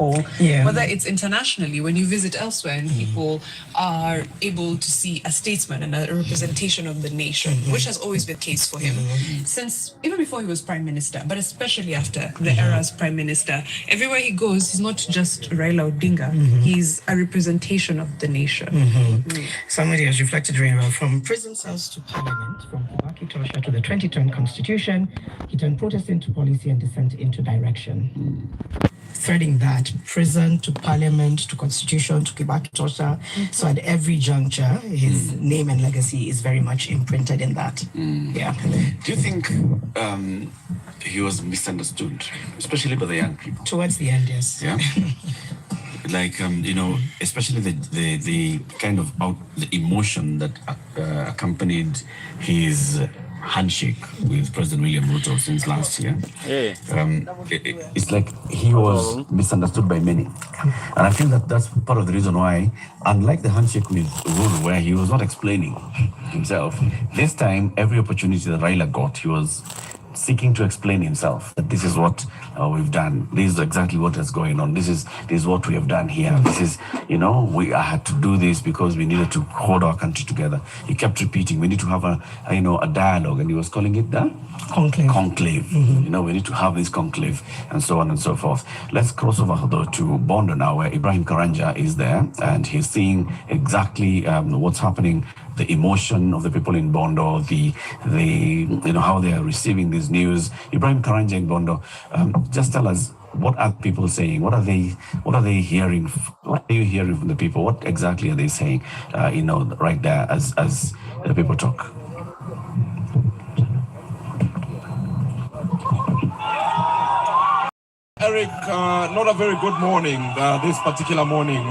whole, whether it's internationally, when you visit elsewhere and people are able to see a statesman and a representation of the nation, which has always been the case for him since even before he was prime minister, but especially after the era as prime minister. Everywhere he goes, he's not just Raila Odinga, he's a representation of the nation. Somebody has reflected very well. From prison cells to parliament, from Kibaki Tosha to the 2010 constitution, he turned protest into policy and dissent into direction. Threading that, prison to parliament to constitution to Kibaki Tosha. So at every juncture, his name and legacy is very much imprinted in that. Yeah. Do you think he was misunderstood, especially by the young people? Towards the end, yes. Yeah. Like, you know, especially the kind of the emotion that accompanied his handshake with President William Ruto since last year. It's like he was misunderstood by many. And I feel that that's part of the reason why, unlike the handshake with Uhuru, where he was not explaining himself, this time, every opportunity that Raila got, he was seeking to explain himself, that this is what we've done. This is exactly what is going on. This is what we have done here. This is, you know, I had to do this because we needed to hold our country together. He kept repeating, we need to have a dialogue, and he was calling it the conclave. You know, we need to have this conclave, and so on and so forth. Let's cross over though to Bondo now, where Ibrahim Karanja is there, and he's seeing exactly what's happening, the emotion of the people in Bondo, the you know, how they are receiving this news. Ibrahim Karanja in Bondo, just tell us, what are people saying? What are they hearing? What are you hearing from the people? What exactly are they saying? You know, right there as the people talk. Eric, not a very good morning this particular morning.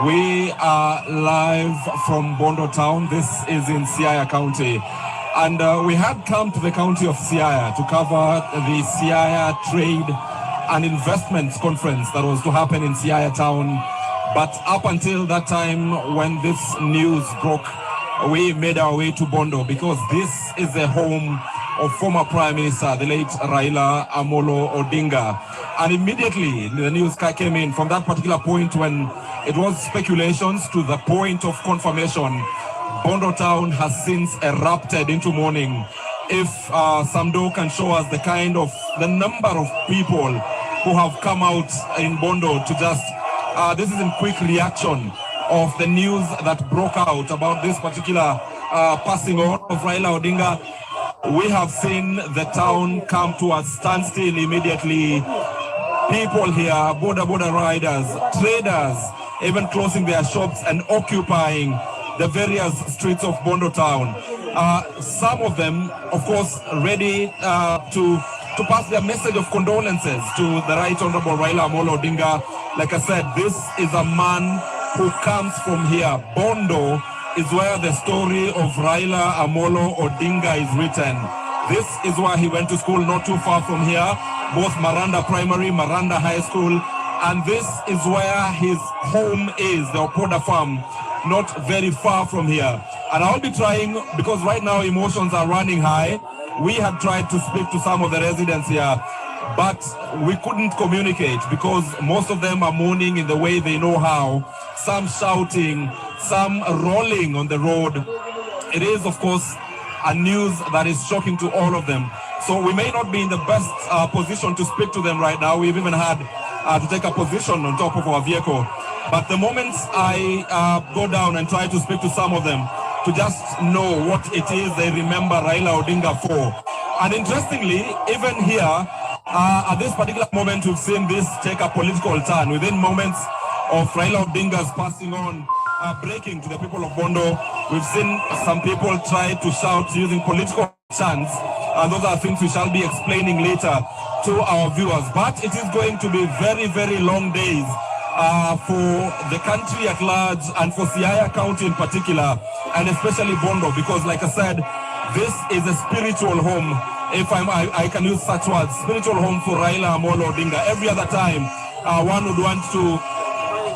We are live from Bondo town. This is in Siaya County. And we had come to the county of Siaya to cover the Siaya Trade and Investments Conference that was to happen in Siaya town. But up until that time, when this news broke, we made our way to Bondo because this is the home of former Prime Minister, the late Raila Amolo Odinga. And immediately the news came in from that particular point when it was speculations to the point of confirmation. Bondo town has since erupted into mourning. If Samdo can show us the number of people who have come out in Bondo to just, this is in quick reaction of the news that broke out about this particular passing on of Raila Odinga. We have seen the town come to a standstill immediately. People here, border riders, traders, even closing their shops and occupying the various streets of Bondo town. Some of them, of course, ready to pass their message of condolences to the Right Honorable Raila Amolo Odinga. Like I said, this is a man who comes from here. Bondo is where the story of Raila Amolo Odinga is written. This is where he went to school, not too far from here, both Maranda Primary, Maranda High School, and this is where his home is, the Opoda farm, not very far from here. And I'll be trying, because right now emotions are running high, we had tried to speak to some of the residents here, but we couldn't communicate because most of them are mourning in the way they know how, some shouting, some rolling on the road. It is, of course, a news that is shocking to all of them. So we may not be in the best position to speak to them right now. We've even had to take a position on top of our vehicle. But the moment I go down and try to speak to some of them, to just know what it is they remember Raila Odinga for. And interestingly, even here, at this particular moment, we've seen this take a political turn. Within moments of Raila Odinga's passing on, breaking to the people of Bondo, we've seen some people try to shout using political chants, and those are things we shall be explaining later to our viewers. But it is going to be very, very long days for the country at large and for Siaya County in particular, and especially Bondo, because like I said, this is a spiritual home, if I can use such words, spiritual home for Raila Amolo Odinga. Every other time one would want to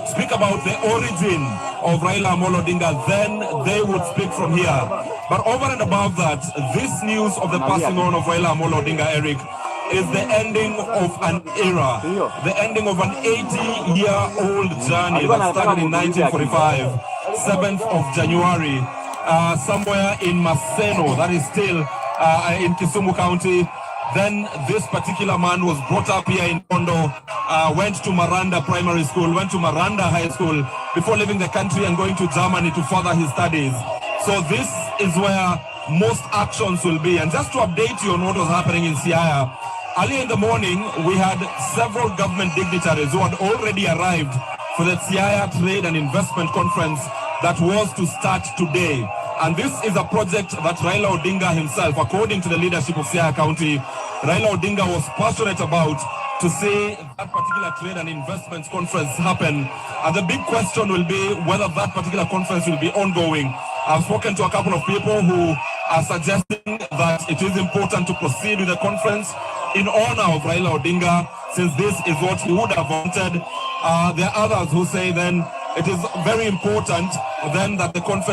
speak about the origin of Raila Amolo Odinga, then they would speak from here. But over and above that, this news of the passing on of Raila Amolo Odinga, Eric, is the ending of an era, the ending of an 80-year-old journey that started in 1945, 7th of January, somewhere in Maseno, that is still in Kisumu County. Then this particular man was brought up here in Bondo, went to Maranda Primary School, went to Maranda High School before leaving the country and going to Germany to further his studies. So this is where most actions will be. And just to update you on what was happening in Siaya, early in the morning, we had several government dignitaries who had already arrived for the Siaya Trade and Investment Conference that was to start today. And this is a project that Raila Odinga himself, according to the leadership of Siaya County, Raila Odinga was passionate about to see that particular trade and investments conference happen. And the big question will be whether that particular conference will be ongoing. I've spoken to a couple of people who are suggesting that it is important to proceed with the conference in honor of Raila Odinga, since this is what he would have wanted. There are others who say then it is very important then that the conference